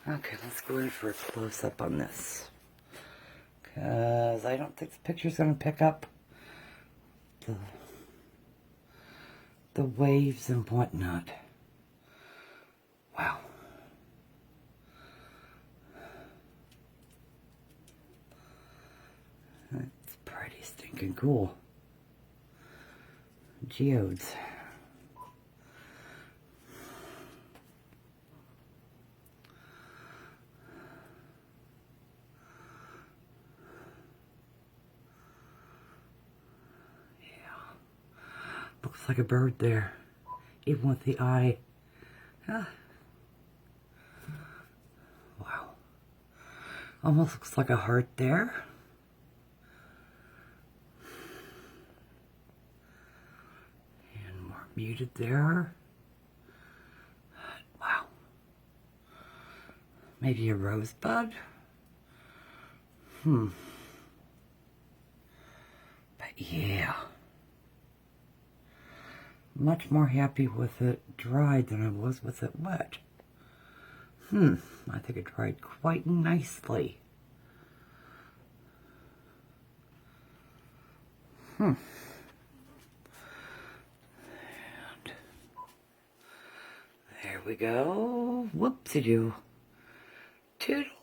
Okay, let's go in for a close-up on this. Because I don't think the picture's going to pick up the waves and whatnot. Wow. That's pretty stinking cool. Geodes. Looks like a bird there, even with the eye. Huh. Wow. Almost looks like a heart there. And more muted there. Wow. Maybe a rosebud? But yeah. Much more happy with it dried than I was with it wet. I think it dried quite nicely. And there we go. Whoopsie-doo. Toodle.